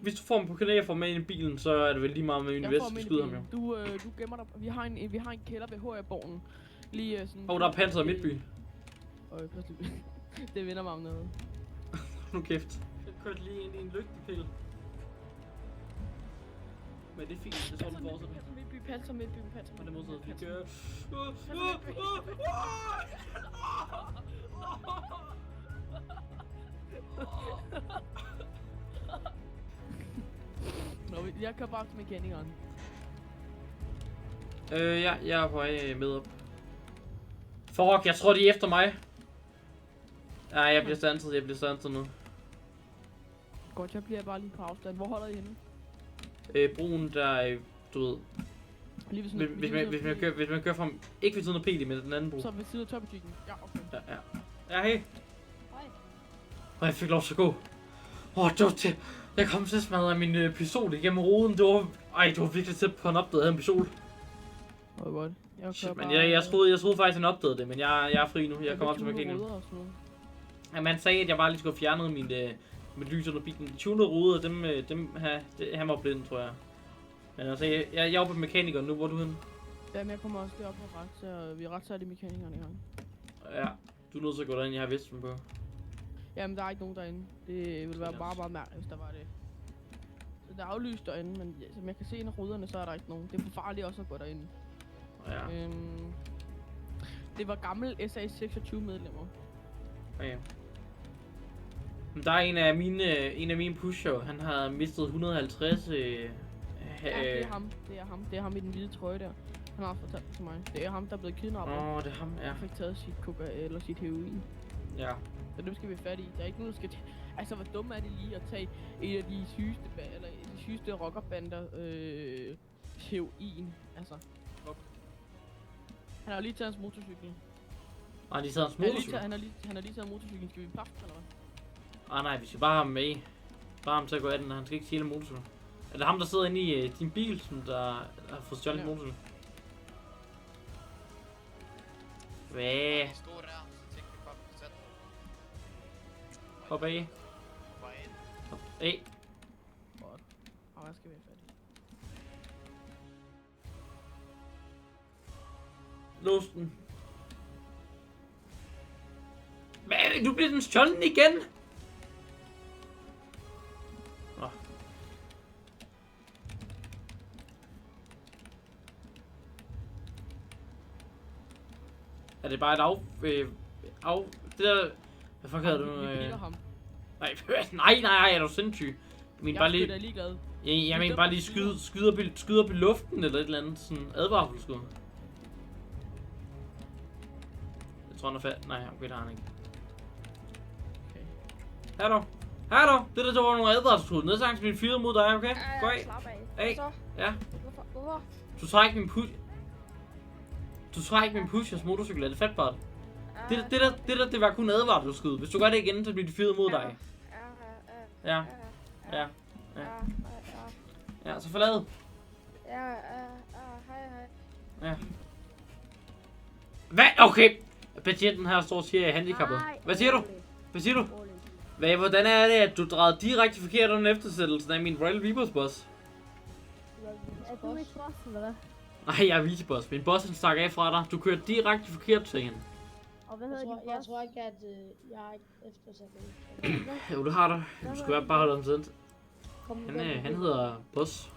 Hvis du får ham på kanal og får med ind i bilen, så er det vel lige meget med min vest, vi skyder ham jo. Du gemmer dig. Vi har en kælder ved HR-borgen. Lige sådan... Der er Panser i Midtby. Det vinder mig om noget. Nu kæft. Jeg kørte lige ind i en lygtepæl. Men det er fint, det er sådan, du fortsætter. Panser Midtby. Og det modsatte, vi kører. Nå, jeg kører bare til mekanikeren. Ja, jeg er på vej med op. Fuck, jeg tror de er efter mig. Nej, jeg bliver standset nu. Godt, jeg bliver bare lige på afstand. Hvor holder I henne? Broen der er, du ved. Lige ved sådan, Hvis man kører fra, ikke ved siden af PD, men den anden bro. Så ved siden af topbutikken. Ja, okay. Ja, hey. Hej. Og jeg fik lov til at gå. Det var til. Jeg kom til at smadre min pistol igennem ruden. Det var virkelig tæt på, han opdagede, en pistol. Det var godt. Men jeg troede faktisk, han opdagede det, men jeg er fri nu. Jeg kommer op til mekanikeren. Ja, man sagde, at jeg bare lige skulle fjerne mit lys under bilen. De tunede ruder, han var blind, tror jeg. Men altså, jeg er oppe på mekanikeren nu. Hvor er du henne? Jamen, jeg kommer også derop på ret, så vi er ret sat i mekanikeren i gang. Ja, du er nødt til at gå derind, jeg har vesten på. Jamen, der er ikke nogen derinde. Det ville være meget mærkeligt, hvis der var det. Så der er aflyst derinde, men som jeg kan se ind af ruderne, så er der ikke nogen. Det er for farligt også at gå derinde. Ja. Det var gammel SA 26 medlemmer. Okay. Men der er en af mine pusher, han har mistet 150. Ja, det er ham i den hvide trøje der. Han har fortalt det til mig. Det er ham, der er blevet kidnappet. Det er ham, ja. Han fik taget sit heroin. Ja. Så dem skal vi fat i. Der er ikke nogen, der skal altså, hvor dumt er det lige at tage en af de sygeste rockerbander heroin, altså. Han har lige taget hans motorcykel. Nej, de tager hans motorcykel. Han har lige taget motorcyklen. Skal vi pakke eller hvad? Nej, vi skal bare have ham med. Bare ham til at gå af den, han skal ikke stjæle motorcykel. Er det ham, der sidder inde i din bil, som der har fået stjålet motorcykel? Hvad? Hop af. Hop af. Godt. Og hvad skal vi have fat i? Lås den. Hvad? Du bliver den stjålet igen? Er det bare et det der... Hvad fuck hedder du? Vi ham. Nej, er du sindssyg? Du mener bare lige... Jeg er ligeglad. Jeg mener bare lige skyder op i luften eller et eller andet sådan advarselsskud. Jeg tror han er fat. Nej, okay, der har han ikke. Okay. Hallo! Det der var nogle advarselsskud. Nedsagns min fyret mod dig, okay? Gå af. Slap af. Af. Så? Ja. Hvorfor? Du trækker min push. Du trækker min pushers motorcykel, er det fatbart? Det var kun advarselsskud. Hvis du gør det igen, så bliver de fyret mod dig. Ja. Ja, så forlad. Hej. Ja. Hvad? Okay. Patienten her står og siger, at jeg er handicappet. Hvad siger du? Hvordan er det, at du drejede direkte forkert under eftersættelsen af min Royal Reapers boss? Er du ikke boss, eller hvad? Nej, jeg er viceboss. Min boss stak af fra dig. Du kørte direkte forkert til hende. Og hvad hedder din boss? Jeg tror ikke, at jeg er eftersat det. Jo, du har det. Du skal bare holde ham sendt. Han hedder Boss.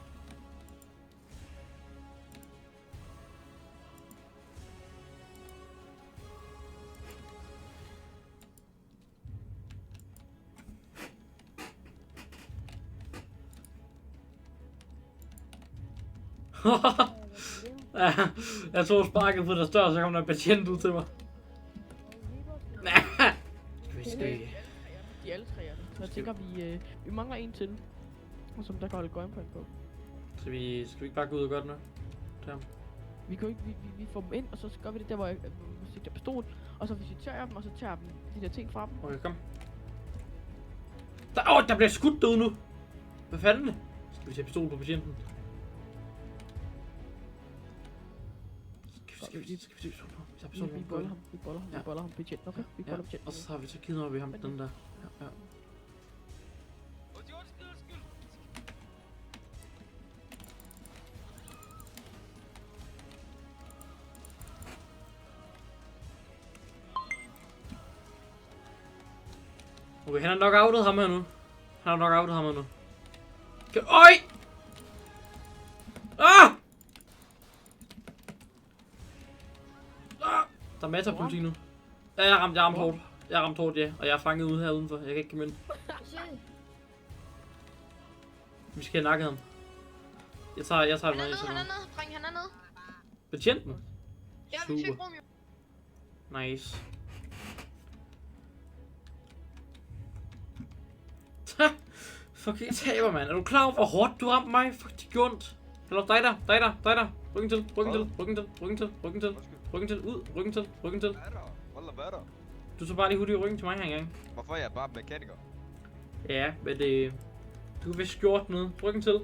Ja, jeg tog sparket på der større, så kom der en patient ud til mig. De er alle tre, så jeg tænker, vi mangler en til, som der kan holde gunpoint på. Skal vi ikke bare gå ud og gøre det nu? Vi kan ikke, vi får dem ind, og så gør vi det der, hvor jeg sætter pistol, og så visiterer dem, og så tager vi de der ting fra dem. Okay, kom. Der bliver skudt derude nu. Hvad fanden? Skal vi tage pistol på patienten? Skal vi tage pistol på? Vi boller ham patienten, okay? Vi boller patienten. Og så har vi så kidnapper vi ham den der. Ja. Okay, han har nok outet ham her nu. Øj! Ah! Der er masser af politi nu. Ja, jeg har ramt hårdt. Ja. Og jeg er fanget ude her udenfor. Jeg kan ikke komme ind. Vi skal have nakket ham. Jeg tager det med. Han er nede. Dreng, han er nede. Betjenten? Ja, vi fik rum jo. Nice. Fucking taber, mand. Er du klar over, hvor hårdt du ramte mig? Fuck, det gjorde ondt. Hallo, dig der. Ryggen til. Ryggen til. Hvad er der? Du så bare lige hurtigt i ryggen til mig her engang. Hvorfor er jeg bare mekaniker? Ja, men det... Du har vist gjort noget. Ryggen til.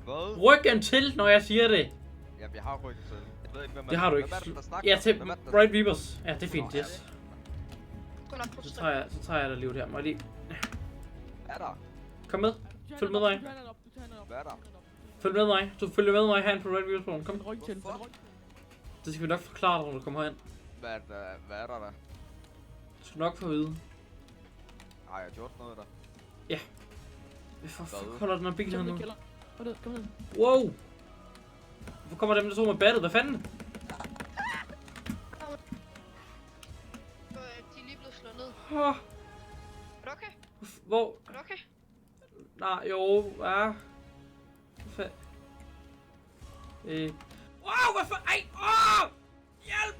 Hvad? Ryggen til, når jeg siger det. Jamen, jeg har ryggen til. Jeg ved ikke, hvem Det har du ikke. Hvem er det, der snakker? Ja, til Hvem er det, der- Bright Reapers. Ja, det er fint, Nå, yes. Så Så tager jeg dig livet her. Må jeg lige... Er der? Kom med. Følg med mig. Hvad er der? Følg med mig. Du følger med mig herinde på Red Reapers Broen. Kom. Ryg til. Hvorfor? Det skal vi nok forklare dig, når du kommer herind. Hvad er der? Du skal nok få at vide. Har jeg gjort noget der? Hvorfor fuck holder den her bil her nu? Kom ned. Wow! Hvor kommer dem, der tog med battet? Hvad fanden? De er lige blevet slået ned. Oh, Er du okay? hvor? Er du okay? Nej, jo, ja. Hvad Wow, hvad for... Ej! Hjælp!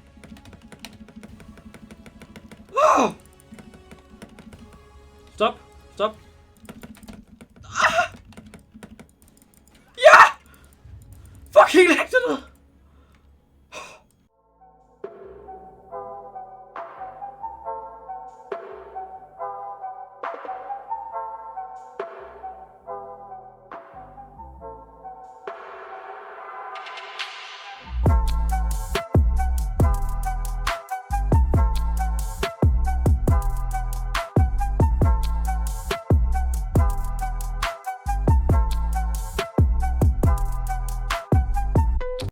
Stop! Ja! Fucking let